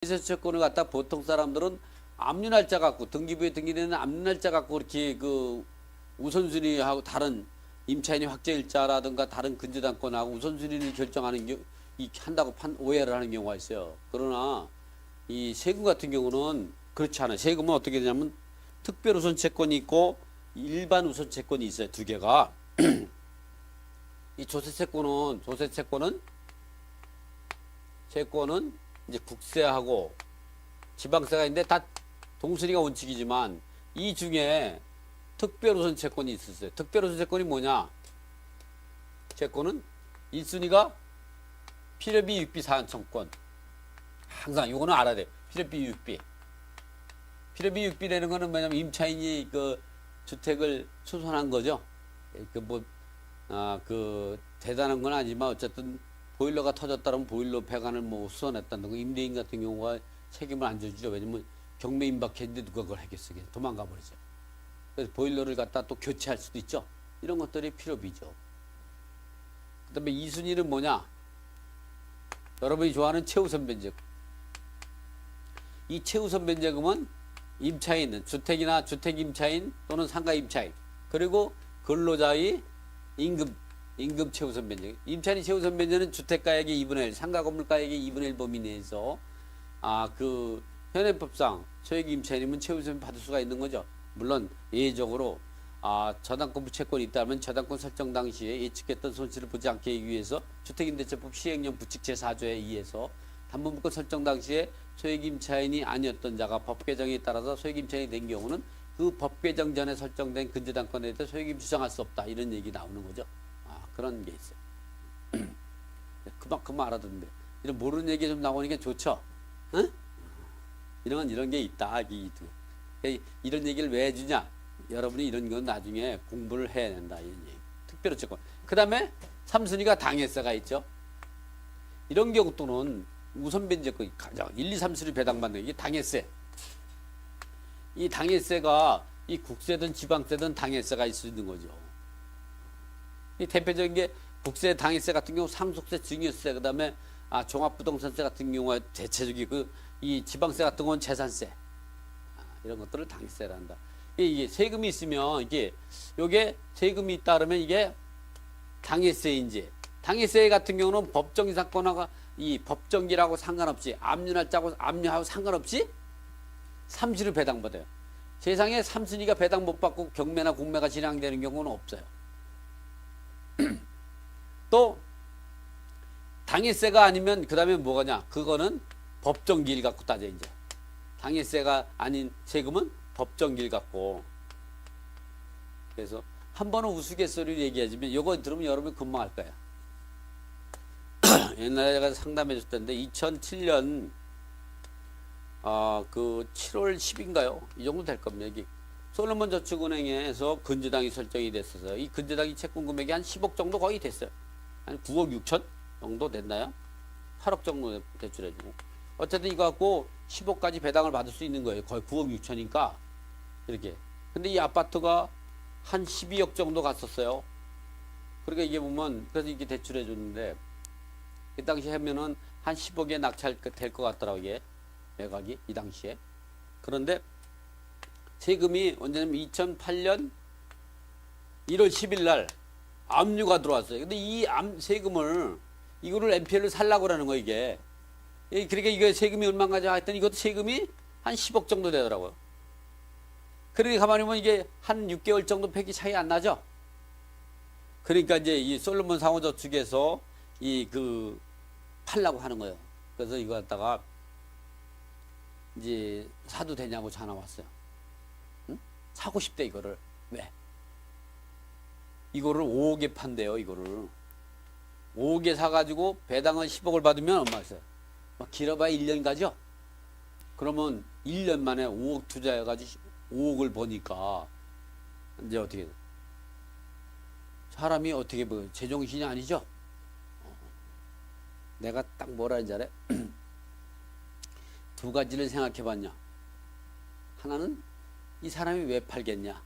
채권을 갖다 보통 사람들은 압류 날짜 갖고 등기부에 등기되는 압류 날짜 갖고 그렇게 그 우선순위하고 다른 임차인이 확정일자라든가 다른 근저당권하고 우선순위를 결정하는 한다고 오해를 하는 경우가 있어요. 그러나 이 세금 같은 경우는 그렇지 않아요. 세금은 어떻게 되냐면 특별 우선 채권이 있고 일반 우선 채권이 있어요. 두 개가. 이 채권은 이제 국세하고 지방세가 있는데 다 동순위가 원칙이지만 이 중에 특별우선 채권이 있었어요. 특별우선 채권이 뭐냐? 채권은 1순위가 필요비, 유익비, 사안청권. 항상 이거는 알아야 돼요. 필요비, 유익비. 필요비, 유익비라는 거는 뭐냐면 임차인이 그 주택을 수선한 거죠. 대단한 건 아니지만 어쨌든 보일러가 터졌다면 보일러 배관을 뭐 수선했다는 거. 임대인 같은 경우가 책임을 안 져주죠. 왜냐면 경매 임박했는데 누가 그걸 하겠어. 도망가 버리죠. 그래서 보일러를 갖다 또 교체할 수도 있죠. 이런 것들이 필요비죠. 그 다음에 2순위는 뭐냐? 여러분이 좋아하는 최우선 변제금. 이 최우선 변제금은 임차인, 주택이나 주택 임차인 또는 상가 임차인, 그리고 근로자의 임금 최우선 변제. 임차인이 최우선 변제는 주택가액의 2분의 1, 상가 건물가액의 2분의 1 범위 내에서 현행법상 소액 임차인이면 최우선 받을 수가 있는 거죠. 물론 예외적으로 저당권 부채권이 있다면 저당권 설정 당시에 예측했던 손실을 보지 않게 하기 위해서 주택임대차법 시행령 부칙 제4조에 의해서 담보물권 설정 당시에 소액 임차인이 아니었던 자가 법 개정에 따라서 소액 임차인이 된 경우는 그 법 개정 전에 설정된 근저당권에 대해 소액임 주장할 수 없다, 이런 얘기 나오는 거죠. 그런 게 있어요. 그만큼 알아듣는데 이런 모르는 얘기 좀 나오니까 좋죠. 응? 이런 게 있다. 이런 얘기를 왜 해주냐? 여러분이 이런 건 나중에 공부를 해야 된다, 이런 얘기. 특별히 채권. 그 다음에 3순위가 당해세가 있죠. 이런 경우 또는 우선 변제권이 가장 1, 2, 3순위 배당받는 게 당해세. 이 당해세가 이 국세든 지방세든 당해세가 있을 수 있는 거죠. 이 대표적인 게 국세 당해세 같은 경우 상속세, 증여세, 그 다음에 종합부동산세 같은 경우가 대체적인 이 지방세 같은 건 재산세, 이런 것들을 당해세라 한다. 이게 세금이 있으면 요게 세금이 있다 그러면 이게 당해세인지, 당해세 같은 경우는 법정이 사건하고 이 법정기라고 상관없이 압류하고 상관없이 3순위 배당받아요. 세상에 3순위가 배당 못 받고 경매나 공매가 진행되는 경우는 없어요. 또 당해세가 아니면 그 다음에 뭐가냐? 그거는 법정기일 갖고 따져. 이제 당해세가 아닌 세금은 법정기일 갖고. 그래서 한 번은 우스갯소리를 얘기하지만 이거 들으면 여러분이 금방 알 거야. 옛날에 제가 상담해 줬을 텐데 2007년 그 7월 10일인가요? 이 정도 될 겁니다. 여기 솔로몬 저축은행에서 근저당이 설정이 됐어서 이 근저당이 채권 금액이 한 10억 정도 거의 됐어요. 한 9억 6천 정도 됐나요? 8억 정도 대출해주고. 어쨌든 이거 갖고 10억까지 배당을 받을 수 있는 거예요. 거의 9억 6천이니까 이렇게. 근데 이 아파트가 한 12억 정도 갔었어요. 그러니까 이게 보면 그래서 이게 대출해 줬는데 그 당시에 하면은 한 10억에 낙찰될 것 같더라고요. 이게 매각이 이 당시에. 그런데 세금이 언제냐면 2008년 1월 10일 날 압류가 들어왔어요. 근데 이 이거를 NPL을 살라고 그러는 거예요, 이게. 그러니까 이게 세금이 얼마인가 했더니 이것도 세금이 한 10억 정도 되더라고요. 그러니까 가만히 보면 이게 한 6개월 정도 팩이 차이 안 나죠? 그러니까 이제 이 솔로몬 상호저축에서 팔라고 하는 거예요. 그래서 이거 갖다가 이제 사도 되냐고 전화 왔어요. 응? 사고 싶대, 이거를. 왜? 이거를 5억에 판대요, 이거를. 5억에 사가지고 배당을 10억을 받으면 얼마였어요? 길어봐야 1년 가죠? 그러면 1년 만에 5억 투자해가지고 5억을 버니까 이제 어떻게 돼? 사람이 어떻게 제정신이 아니죠? 내가 딱 뭐라 하는지 알아요? 두 가지를 생각해 봤냐? 하나는 이 사람이 왜 팔겠냐?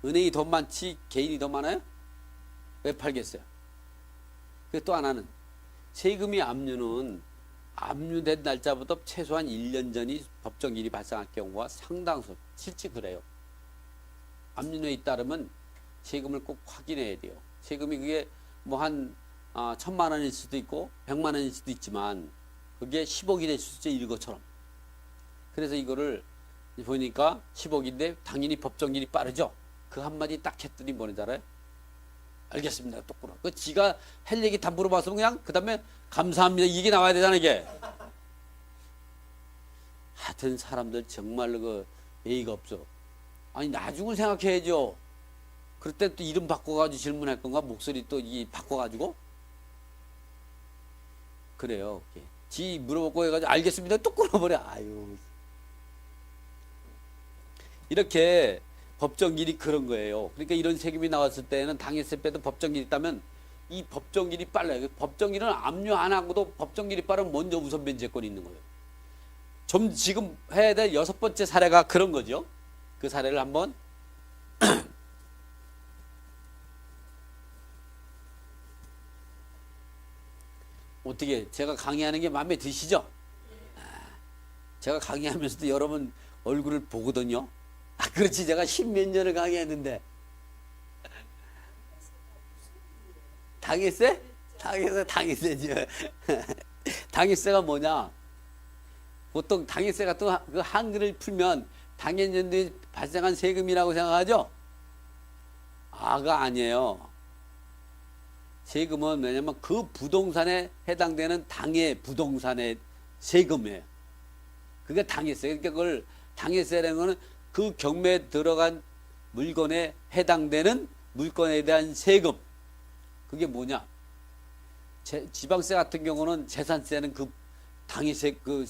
은행이 더 많지 개인이 더 많아요? 왜 팔겠어요? 또 하나는 세금이 압류는 압류된 날짜부터 최소한 1년 전이 법정일이 발생할 경우가 상당수 실제 그래요. 압류에 따르면 세금을 꼭 확인해야 돼요. 세금이 그게 뭐 한 1,000만 원일 수도 있고 100만 원일 수도 있지만 그게 10억이 될 수도 있죠. 이것처럼. 그래서 이거를 보니까 10억인데 당연히 법정일이 빠르죠. 그 한마디 딱 했더니 뭐는지 알아요? 알겠습니다. 똑바로. 그 지가 할 얘기 다 물어봤으면 그냥 그 다음에 감사합니다. 이게 나와야 되잖아 이게. 하여튼 사람들 정말로 그 예의가 없어. 아니 나중을 생각해야죠. 그럴 때 또 이름 바꿔가지고 질문할 건가? 목소리 또 이 바꿔가지고? 그래요. 지 물어보고 해가지고 알겠습니다. 또 끊어버려. 아유. 이렇게 법정일이 그런 거예요. 그러니까 이런 세금이 나왔을 때는 당했을 때도 법정일이 있다면 이 법정일이 빨라요. 법정일은 압류 안 하고도 법정일이 빠르면 먼저 우선 면제권이 있는 거예요. 좀 지금 해야 될 6번째 사례가 그런 거죠. 그 사례를 한번 어떻게 제가 강의하는 게 마음에 드시죠? 제가 강의하면서도 여러분 얼굴을 보거든요. 그렇지 제가 10몇 년을 강의했는데 당일세? 당일세죠. 당일세가 뭐냐? 보통 당일세 같은 그 한글을 풀면 당연연도에 발생한 세금이라고 생각하죠? 아가 아니에요. 세금은 왜냐면 그 부동산에 해당되는 당의 부동산의 세금이에요. 그게 당일세. 그러니까 그걸 당일세라는 거는 그 경매에 들어간 물건에 해당되는 물건에 대한 세금. 그게 뭐냐? 지방세 같은 경우는 재산세는 그 당일세 그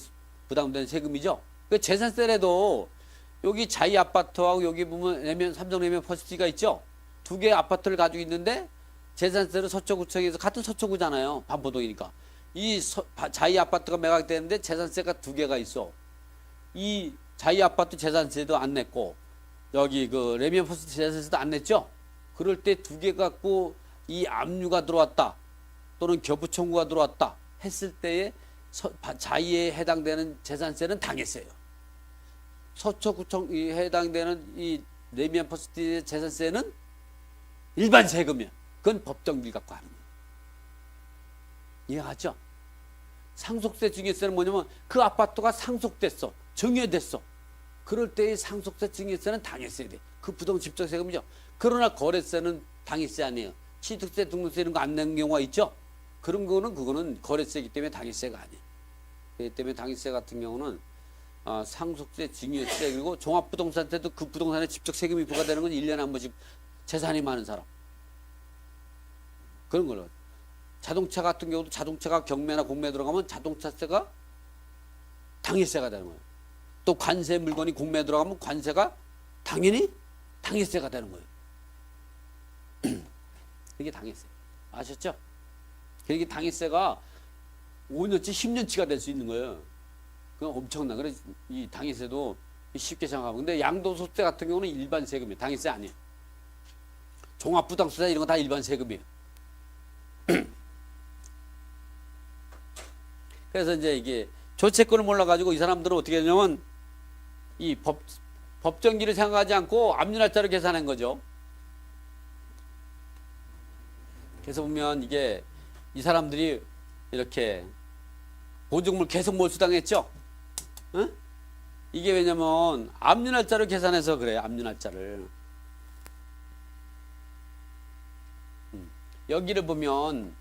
부담된 세금이죠. 그 재산세라도 여기 자이 아파트하고 여기 보면 삼성레면 퍼시티가 있죠. 두 개의 아파트를 가지고 있는데 재산세를 서초구청에서 같은 서초구잖아요. 반포동이니까. 이 자이 아파트가 매각되는데 재산세가 두 개가 있어. 이 자이 아파트 재산세도 안 냈고 여기 그 레미안 퍼시티 재산세도 안 냈죠. 그럴 때 두 개 갖고 이 압류가 들어왔다 또는 겨부 청구가 들어왔다 했을 때에 자이에 해당되는 재산세는 당했어요. 서초구청에 해당되는 이 레미안 퍼시티 재산세는 일반 세금이야. 그건 법정일 갖고 하는 거예요. 이해하죠? 상속세 증여세는 뭐냐면 그 아파트가 상속됐어. 증여됐어. 그럴 때의 상속세 증여세는 당했어야 돼. 그 부동 집적세금이죠. 그러나 거래세는 당일세 아니에요. 취득세, 등록세 이런 거 안 내는 경우가 있죠. 그런 거는 그거는 거래세이기 때문에 당일세가 아니에요. 그렇기 때문에 당일세 같은 경우는 상속세, 증여세 그리고 종합부동산세도 그 부동산에 직접 세금이 부과되는 건 1년에 한 번씩 재산이 많은 사람. 그런 걸로. 자동차 같은 경우도 자동차가 경매나 공매에 들어가면 자동차세가 당일세가 되는 거예요. 또 관세 물건이 공매에 들어가면 관세가 당연히 당일세가 되는 거예요. 그게 당일세. 아셨죠? 그게 당일세가 5년치, 10년치가 될 수 있는 거예요. 그건 엄청나. 그래서 이 당일세도 쉽게 생각하고. 근데 양도소득세 같은 경우는 일반 세금이에요. 당일세 아니에요. 종합부동산세 이런 거 다 일반 세금이에요. 그래서 이제 이게 조채권을 몰라가지고 이 사람들은 어떻게 하냐면 이 법정기를 생각하지 않고 압류날짜를 계산한 거죠. 그래서 보면 이게 이 사람들이 이렇게 보증물 계속 몰수당했죠. 응? 이게 왜냐면 압류날짜를 계산해서 그래요. 압류날짜를. 여기를 보면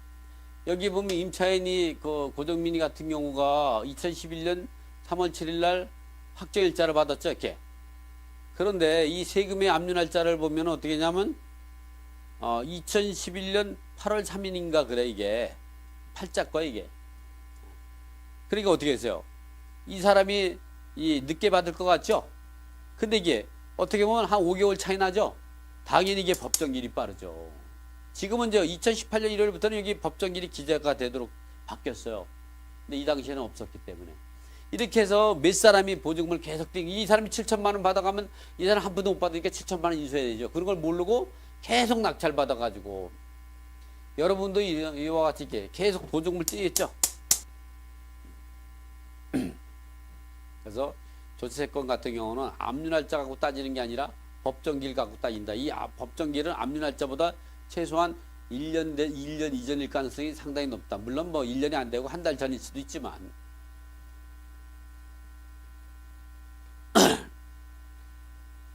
여기 보면 임차인이 그 고정민이 같은 경우가 2011년 3월 7일 날 확정일자를 받았죠. 이렇게. 그런데 이 세금의 압류날짜를 보면 어떻게 했냐면 2011년 8월 3일인가 그래 이게. 팔자거 이게. 그러니까 어떻게 했어요? 이 사람이 늦게 받을 것 같죠? 근데 이게 어떻게 보면 한 5개월 차이 나죠? 당연히 이게 법정일이 빠르죠. 지금은 이제 2018년 1월부터는 여기 법정일이 기재가 되도록 바뀌었어요. 근데 이 당시에는 없었기 때문에. 이렇게 해서 몇 사람이 보증금을 계속 이 사람이 7천만 원 받아가면 이 사람 한 푼도 못 받으니까 7천만 원 인수해야 되죠. 그런 걸 모르고 계속 낙찰 받아가지고 여러분도 이와 같이 이렇게 계속 보증금을 떼겠죠. 그래서 조세권 같은 경우는 압류날짜 갖고 따지는 게 아니라 법정기일 갖고 따진다. 이 법정기일은 압류날짜보다 최소한 1년 이전일 가능성이 상당히 높다. 물론 뭐 1년이 안 되고 한 달 전일 수도 있지만.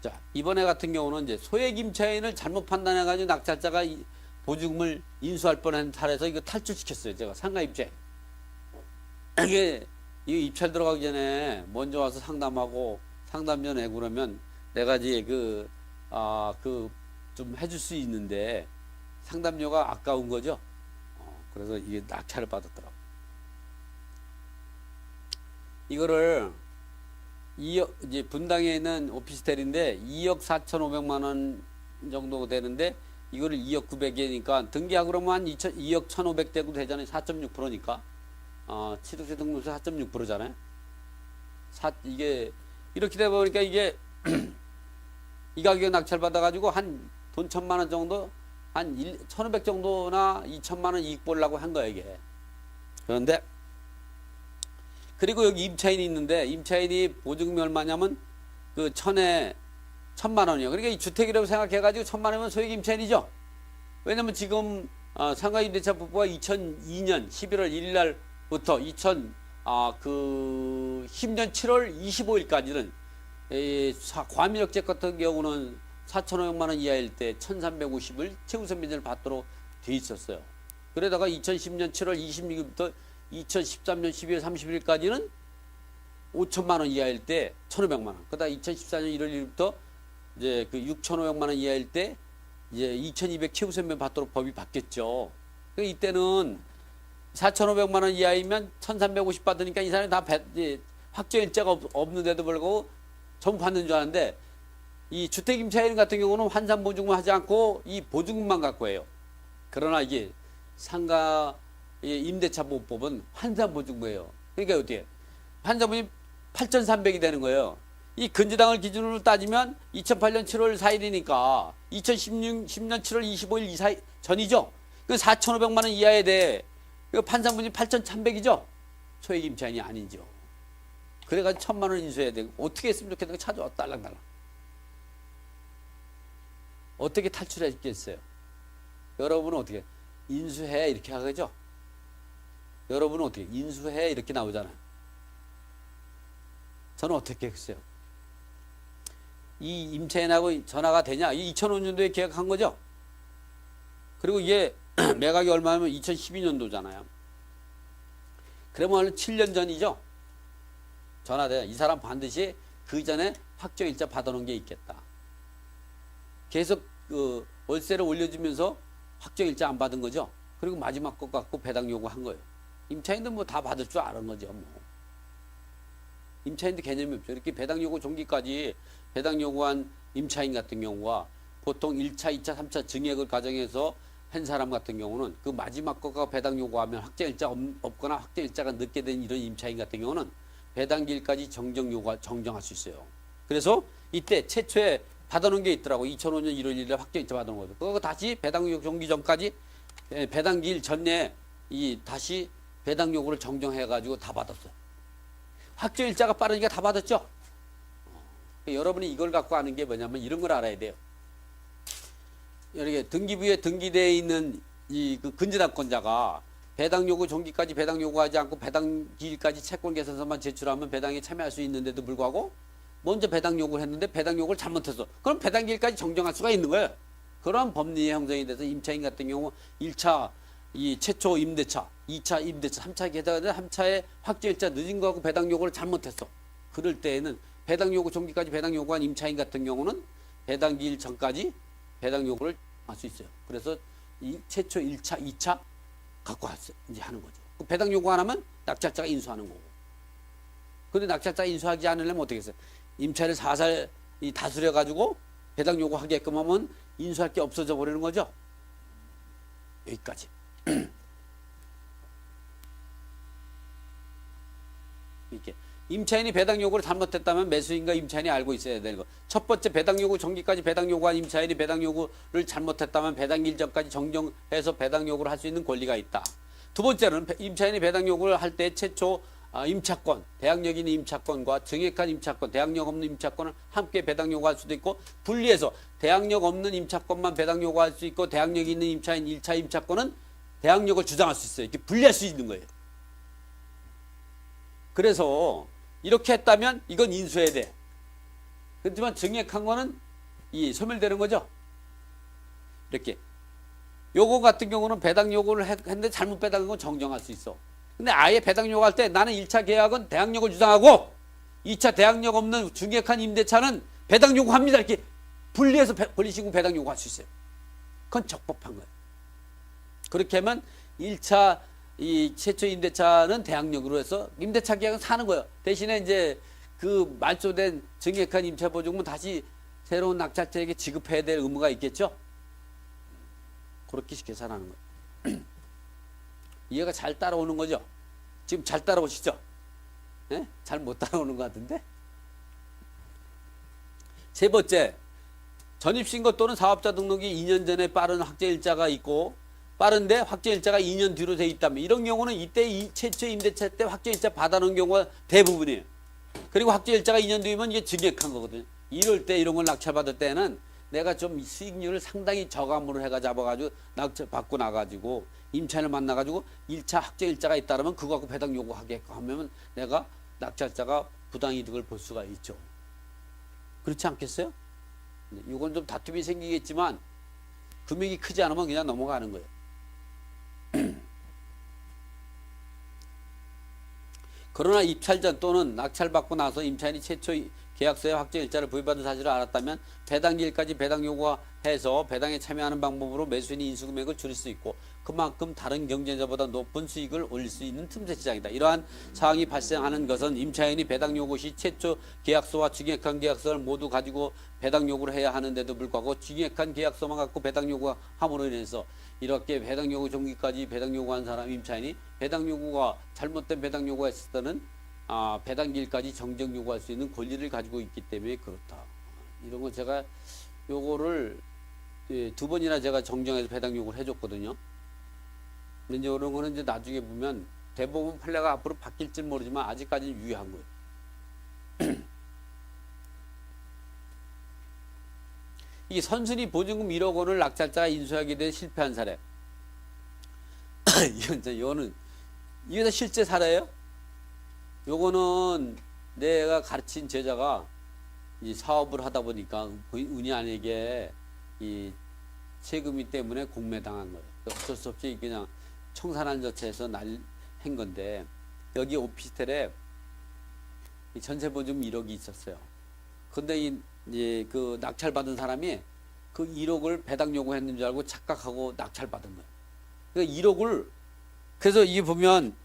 자, 이번에 같은 경우는 이제 소액 임차인을 잘못 판단해가지고 낙찰자가 보증금을 인수할 뻔한 탈에서 이거 탈출시켰어요. 제가 상가 입찰. 이게 입찰 들어가기 전에 먼저 와서 상담하고 상담료 내고 그러면 내가 이제 좀 해줄 수 있는데 상담료가 아까운 거죠. 그래서 이게 낙찰을 받았더라고. 이거를 2억, 이제 분당에 있는 오피스텔인데 2억 4,500만 원 정도 되는데 이거를 2억 900이니까 등기하고 그러면 한 2억 1,500 되고 되잖아요. 4.6%니까. 취득세 등록세 4.6%잖아요. 이게 이렇게 되다 보니까 이게 이 가격에 낙찰 받아가지고 한 돈 1,000만 원 정도 한 1,500 정도나 2,000만 원 이익 보려고 한 거야 이게. 그런데 그리고 여기 임차인이 있는데 임차인이 보증금이 얼마냐면 그 1,000만 원이요. 그러니까 이 주택이라고 생각해가지고 1,000만 원이면 소액 임차인이죠. 왜냐면 지금 상가임대차법부가 2002년 11월 1일 날부터 2010년 7월 25일까지는 과밀역재 같은 경우는 4,500만 원 이하일 때 1,350을 최우선 면제를 받도록 돼 있었어요. 그러다가 2010년 7월 26일부터 2013년 12월 31일까지는 5,000만 원 이하일 때 1,500만 원. 그다음 2014년 1월 1일부터 이제 그 6,500만 원 이하일 때 이제 2,200 최우선면 받도록 법이 바뀌었죠. 그러니까 이때는 4,500만 원 이하이면 1,350 받으니까 이 사람이 다 확정일자가 없는데도 불구하고 전부 받는 줄 아는데 이 주택임차인 같은 경우는 환산보증금 하지 않고 이 보증금만 갖고 해요. 그러나 이게 상가 임대차보호법은 환산보증금이에요. 그러니까 어떻게 환산보증금이 8,300이 되는 거예요. 이 근저당을 기준으로 따지면 2008년 7월 4일이니까 2010년 7월 25일 이사 전이죠. 그 4,500만 원 이하에 대해 판상분이 8,100이죠. 소액 임차인이 아니죠. 그래가지고 1,000만 원 인수해야 되고 어떻게 했으면 좋겠는 거 찾아와 딸랑딸랑. 어떻게 탈출했겠어요? 여러분은 어떻게 인수해 이렇게 하겠죠? 여러분은 어떻게 인수해 이렇게 나오잖아요. 저는 어떻게 했어요? 이 임차인하고 전화가 되냐? 이 2005년도에 계약한 거죠. 그리고 이게 매각이 얼마냐면 2012년도잖아요. 그러면 7년 전이죠. 전화돼. 이 사람 반드시 그 전에 확정일자 받아놓은 게 있겠다. 계속 그 월세를 올려주면서 확정일자 안 받은 거죠. 그리고 마지막 것 갖고 배당 요구한 거예요. 임차인도 뭐 다 받을 줄 아는 거죠. 뭐. 임차인도 개념이 없죠. 이렇게 배당 요구 종기까지 배당 요구한 임차인 같은 경우와 보통 1차, 2차, 3차 증액을 가정해서 한 사람 같은 경우는 그 마지막 거가 배당 요구하면 확정일자 없거나 확정일자가 늦게 된 이런 임차인 같은 경우는 배당기일까지 정정할 수 있어요. 그래서 이때 최초에 받아놓은 게 있더라고. 2005년 1월 1일에 확정일자 받아놓은 거죠. 그거 다시 배당 요구 종기 전까지 배당기일 전에 다시 배당 요구를 정정해가지고 다 받았어요. 확정일자가 빠르니까 다 받았죠. 여러분이 이걸 갖고 아는 게 뭐냐면 이런 걸 알아야 돼요. 이렇게 등기부에 등기되어 있는 그 근저당권자가 배당 요구 종기까지 배당 요구하지 않고 배당 기일까지 채권 계산서만 제출하면 배당에 참여할 수 있는데도 불구하고 먼저 배당 요구를 했는데 배당 요구를 잘못했어. 그럼 배당 기일까지 정정할 수가 있는 거예요. 그런 법리의 형성이 돼서 임차인 같은 경우 1차 최초 임대차, 2차 임대차, 3차 계좌에 3차에 확정일자 늦은 거하고 배당 요구를 잘못했어. 그럴 때에는 배당 요구 종기까지 배당 요구한 임차인 같은 경우는 배당 기일 전까지 배당 요구를 할 수 있어요. 그래서 최초 1차, 2차 갖고 이제 하는 거죠. 그 배당 요구 안 하면 낙찰자가 인수하는 거고. 근데 낙찰자가 인수하지 않으려면 어떻게 했어요? 임차인을 사살 다스려 가지고 배당 요구하게끔 하면 인수할 게 없어져 버리는 거죠. 여기까지. 이렇게 임차인이 배당 요구를 잘못했다면 매수인과 임차인이 알고 있어야 되는 거. 첫 번째 배당 요구 종기까지 배당 요구한 임차인이 배당 요구를 잘못했다면 배당 기일 전까지 정정해서 배당 요구를 할 수 있는 권리가 있다. 두 번째는 임차인이 배당 요구를 할 때 최초 임차권, 대항력 있는 임차권과 정액한 임차권, 대항력 없는 임차권을 함께 배당 요구할 수도 있고, 분리해서 대항력 없는 임차권만 배당 요구할 수 있고, 대항력 있는 임차인 1차 임차권은 대항력을 주장할 수 있어요. 이렇게 분리할 수 있는 거예요. 그래서 이렇게 했다면 이건 인수해야 돼. 그렇지만 정액한 거는 이 소멸되는 거죠. 이렇게. 요거 같은 경우는 배당 요구를 했는데 잘못 배당한 건 정정할 수 있어. 근데 아예 배당 요구할 때 나는 1차 계약은 대항력을 주장하고 2차 대항력 없는 중액한 임대차는 배당 요구합니다. 이렇게 분리해서 권리신고 배당 요구할 수 있어요. 그건 적법한 거예요. 그렇게 하면 1차 이 최초 임대차는 대항력으로 해서 임대차 계약은 사는 거예요. 대신에 이제 그 말소된 정액한 임차 보증금은 다시 새로운 낙찰자에게 지급해야 될 의무가 있겠죠. 그렇게 시켜서 하는 거예요. 이해가 잘 따라오는 거죠? 지금 잘 따라오시죠? 네? 잘 못 따라오는 것 같은데? 세 번째, 전입신고 또는 사업자 등록이 2년 전에 빠른 확정일자가 있고 빠른데 확정일자가 2년 뒤로 돼 있다면 이런 경우는 이때 최초 임대차 때 확정일자 받아놓은 경우가 대부분이에요. 그리고 확정일자가 2년 뒤면 이게 증액한 거거든요. 이럴 때 이런 걸 낙찰받을 때는 내가 좀 수익률을 상당히 저감으로 해가 잡아가지고 낙찰 받고 나가지고 임차인을 만나가지고 1차 확정일자가 있다면 그거 갖고 배당 요구하게끔 하면 내가 낙찰자가 부당이득을 볼 수가 있죠. 그렇지 않겠어요? 이건 좀 다툼이 생기겠지만 금액이 크지 않으면 그냥 넘어가는 거예요. 그러나 입찰 전 또는 낙찰받고 나서 임차인이 최초 계약서에 확정일자를 부여받은 사실을 알았다면 배당기일까지 배당 요구해서 배당에 참여하는 방법으로 매수인이 인수금액을 줄일 수 있고 그만큼 다른 경쟁자보다 높은 수익을 올릴 수 있는 틈새 시장이다. 이러한 상황이 발생하는 것은 임차인이 배당 요구 시 최초 계약서와 증액한 계약서를 모두 가지고 배당 요구를 해야 하는데도 불구하고 증액한 계약서만 갖고 배당 요구함으로 인해서 이렇게 배당 요구 종기까지 배당 요구한 사람 임차인이 배당 요구가 잘못된 배당 요구가 있을 때는 배당기일까지 정정 요구할 수 있는 권리를 가지고 있기 때문에 그렇다. 이런 거 제가 요거를 두 번이나 제가 정정해서 배당 요구를 해줬거든요. 근데 이제 이런 거는 이제 나중에 보면 대법원 판례가 앞으로 바뀔지 모르지만 아직까지는 유효한 거예요. 이 선순위 보증금 1억 원을 낙찰자가 인수하게 돼 실패한 사례. 이거는 이게 다 실제 사례예요. 요거는 내가 가르친 제자가 이 사업을 하다 보니까 은희 아내에게 이 세금이 때문에 공매당한 거예요. 어쩔 수 없이 그냥 청산한 자체에서 한 건데 여기 오피스텔에 전세보증금 1억이 있었어요. 근데 그 낙찰받은 사람이 그 1억을 배당 요구했는 줄 알고 착각하고 낙찰받은 거예요. 그러니까 1억을 그래서 이게 보시면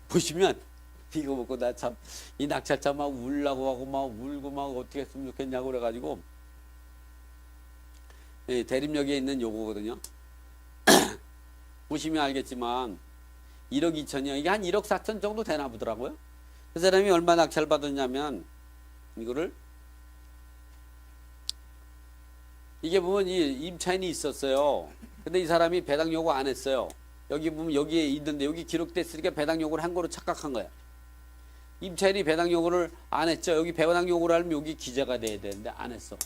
이거 보고 나 참 이 낙찰자 막 울라고 하고 막 울고 막 어떻게 했으면 좋겠냐고 그래가지고 대림역에 있는 요거거든요. 보시면 알겠지만 1억 2천이요. 이게 한 1억 4천 정도 되나 보더라고요. 그 사람이 얼마 낙찰 받았냐면 이거를 이게 보면 이 임차인이 있었어요. 근데 이 사람이 배당 요구 안 했어요. 여기 보면 여기에 있는데 여기 기록됐으니까 배당 요구를 한 거로 착각한 거야. 임차인이 배당 요구를 안 했죠. 여기 배당 요구를 하면 여기 기재가 돼야 되는데 안 했어.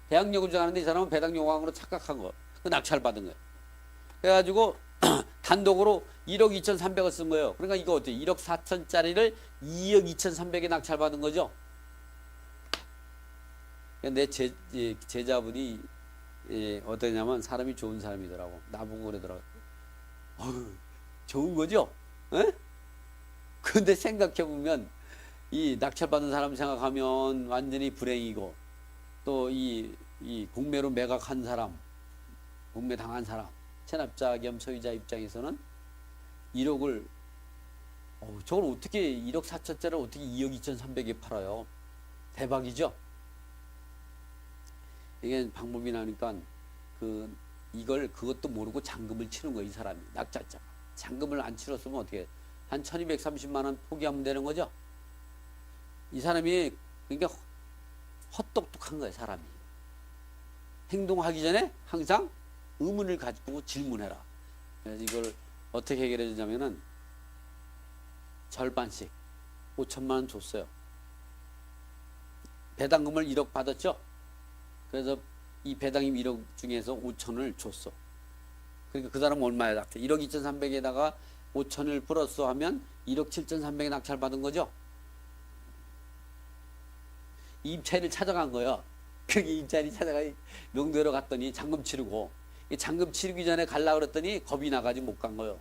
배당 요구 주장하는데 이 사람은 배당 요구한 거로 착각한 거. 그 낙찰 받은 거예요. 그래가지고 단독으로 1억 2,300을 쓴 거예요. 그러니까 이거 어때요? 1억 4천짜리를 2억 2,300에 낙찰 받은 거죠. 내 제자분이 어떠냐면 사람이 좋은 사람이더라고. 나보고 그러더라고. 좋은 거죠? 에? 근데 생각해보면 이 낙찰받은 사람 생각하면 완전히 불행이고 또 이 공매로 매각한 사람, 공매당한 사람, 체납자 겸 소유자 입장에서는 1억을 저걸 어떻게 1억 4천짜리를 어떻게 2억 2,300에 팔아요? 대박이죠? 이게 방법이 나니까 그것도 모르고 잔금을 치는 거예요. 이 사람이 낙찰자가 잔금을 안 치렀으면 어떻게 한 1,230만 원 포기하면 되는 거죠. 이 사람이 그러니까 헛똑똑한 거예요. 사람이 행동하기 전에 항상 의문을 가지고 질문해라. 그래서 이걸 어떻게 해결해 주냐면은 절반씩 5천만 원 줬어요. 배당금을 1억 받았죠. 그래서 이 배당금 1억 중에서 5천을 줬어. 그러니까 그 사람은 얼마야 낙찰? 1억 2,300에다가 5천을 플러스 하면 1억 7,300에 낙찰 받은 거죠. 임차인을 찾아간 거야. 그 임차인이 찾아가 명도회로 갔더니 잔금 치르고, 잔금 치르기 전에 가려고 그랬더니 겁이 나가지고 못 간 거예요.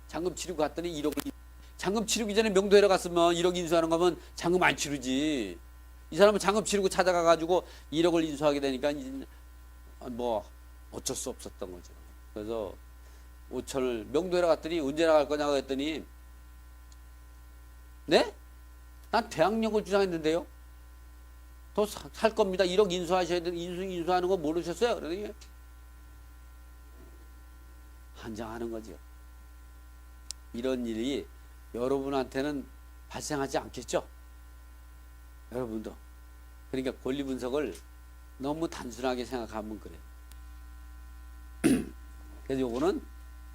잔금 치르고 갔더니 1억을, 잔금 치르기 전에 명도회로 갔으면 1억 인수하는 거면 잔금 안 치르지. 이 사람은 잔금 치르고 찾아가가지고 1억을 인수하게 되니까 뭐 어쩔 수 없었던 거죠. 그래서 5천을 명도회로 갔더니 언제 나갈 거냐고 했더니, 네? 난 대항력을 주장했는데요. 더 살 겁니다. 1억 인수하셔야 되는, 인수하는 거 모르셨어요? 그러더니 한장하는 거죠. 이런 일이 여러분한테는 발생하지 않겠죠? 여러분도. 그러니까 권리 분석을 너무 단순하게 생각하면 그래. 그래서 요거는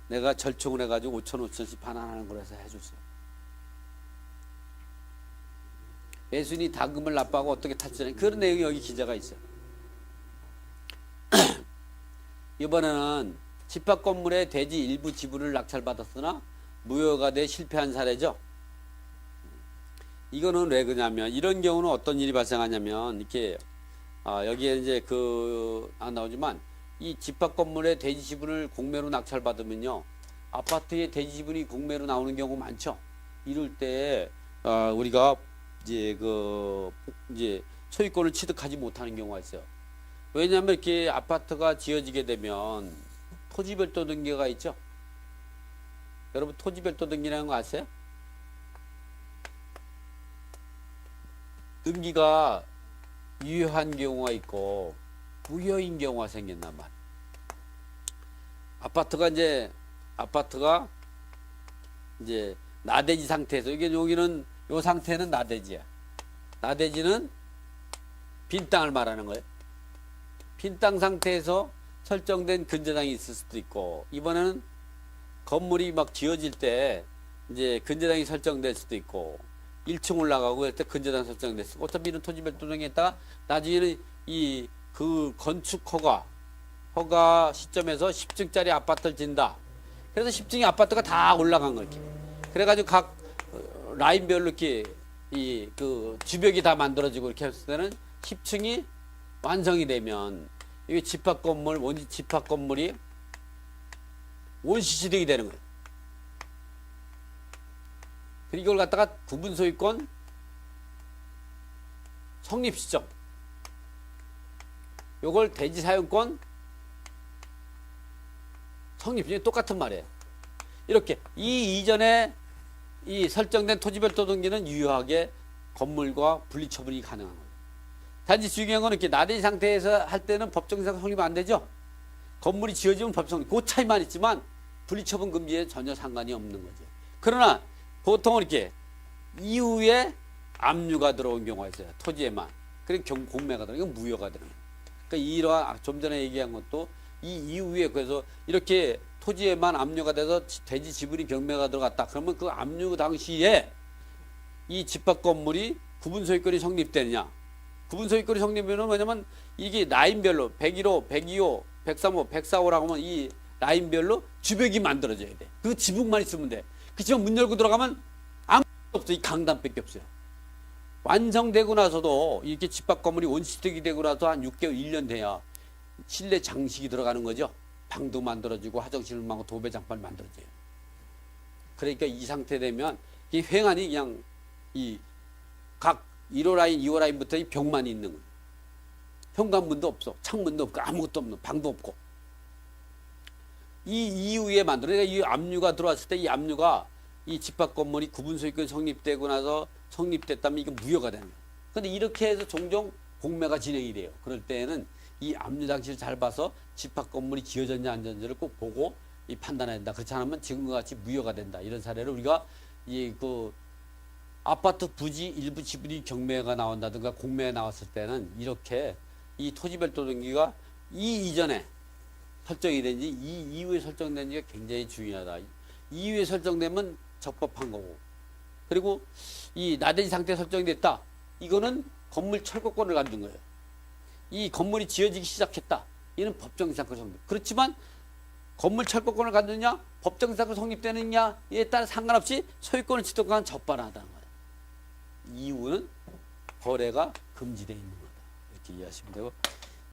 내가 절충을 해가지고 5천 5천씩 반환하는 거라서 해줬어. 매수인이 당금을 납부하고 어떻게 탈출하냐, 그런 내용이 여기 기재가 있어요. 이번에는 집합 건물의 대지 일부 지분을 낙찰받았으나 무효가 돼 실패한 사례죠. 이거는 왜 그러냐면, 이런 경우는 어떤 일이 발생하냐면, 이렇게 여기에 이제 안 나오지만, 이 집합 건물의 대지 지분을 공매로 낙찰받으면요, 아파트의 대지 지분이 공매로 나오는 경우 많죠. 이럴 때 우리가 이제 소유권을 취득하지 못하는 경우가 있어요. 왜냐하면 이렇게 아파트가 지어지게 되면 토지별도 등기가 있죠. 여러분 토지별도 등기라는 거 아세요? 등기가 유효한 경우가 있고 무효인 경우가 생긴단 말이에요. 아파트가 이제 나대지 상태에서, 이게 여기는 요 상태는 나대지야. 나대지는 빈 땅을 말하는 거예요. 빈 땅 상태에서 설정된 근저당이 있을 수도 있고, 이번에는 건물이 막 지어질 때 이제 근저당이 설정될 수도 있고, 1층 올라가고 할 때 근저당 설정됐어. 어차피 이런 토지별도등에 있다가 나중에는 그 건축 허가 시점에서 10층짜리 아파트를 짓는다. 그래서 10층의 아파트가 다 올라간 거 이렇게. 그래가지고 각 라인별로 이렇게 그 주벽이 다 만들어지고 이렇게 했을 때는 10층이 완성이 되면 이게 집합 건물이 원시시득이 되는 거예요. 그리고 이걸 갖다가 구분 소유권 성립 시점, 요걸 대지 사용권 성립 시점이 똑같은 말이에요. 이렇게 이 이전에 이 설정된 토지별도 등기는 유효하게 건물과 분리처분이 가능한 거예요. 단지 중요한 건 이렇게 나대지 상태에서 할 때는 법정상 성립 안 되죠. 건물이 지어지면 법정, 그 차이만 있지만 분리처분 금지에 전혀 상관이 없는 거죠. 그러나 보통은 이렇게 이후에 압류가 들어온 경우가 있어요. 토지에만. 그리고 공매가 들어오면 이건 무효가 되는 거예요. 그러니까 이러한 좀 전에 얘기한 것도 이 이후에, 그래서 이렇게 토지에만 압류가 돼서 대지 지분이 경매가 들어갔다. 그러면 그 압류 당시에 이 집합 건물이 구분 소유권이 성립되느냐. 구분 소유권이 성립되면 뭐냐면 이게 라인별로 101호, 102호, 103호, 104호라고 하면 이 라인별로 주벽이 만들어져야 돼. 그 지붕만 있으면 돼. 그치만 문 열고 들어가면 아무것도 없어. 이 강단밖에 없어요. 완성되고 나서도 이렇게 집합 건물이 원시득이 되고 나서 한 6개월, 1년 돼야 실내 장식이 들어가는 거죠. 방도 만들어지고 화장실을 만고 도배장판 만들어져요. 그러니까 이 상태 되면 이 횡안이 그냥 이 각 1호 라인, 2호 라인부터 이 벽만 있는 거예요. 현관문도 없어. 창문도 없고 아무것도 없는, 방도 없고. 이 이후에 만들어. 그러니까 이 압류가 들어왔을 때 이 압류가 이 집합 건물이 구분 소유권이 성립되고 나서 성립됐다면 이게 무효가 되는 거예요. 그런데 이렇게 해서 종종 공매가 진행이 돼요. 그럴 때에는 이 압류 당시를 잘 봐서 집합 건물이 지어졌냐 안 지어졌냐를 꼭 보고 이 판단해야 된다. 그렇지 않으면 지금과 같이 무효가 된다. 이런 사례를 우리가 아파트 부지 일부 지분이 경매가 나온다든가 공매가 나왔을 때는 이렇게 이 토지별도 등기가 이 이전에 설정이 된지 이 이후에 설정된지가 굉장히 중요하다. 이후에 설정되면 적법한 거고 그리고 이 나대지 상태 설정됐다. 이거는 건물 철거권을 갖는 거예요. 이 건물이 지어지기 시작했다. 이는 법정이상권 성립. 그렇지만 건물 철거권을 갖느냐, 법정이상권 성립되느냐에 따라 상관없이 소유권을 취득한 적반하다는 거예요. 이유는 거래가 금지되어 있는 거다. 이렇게 이해하시면 되고.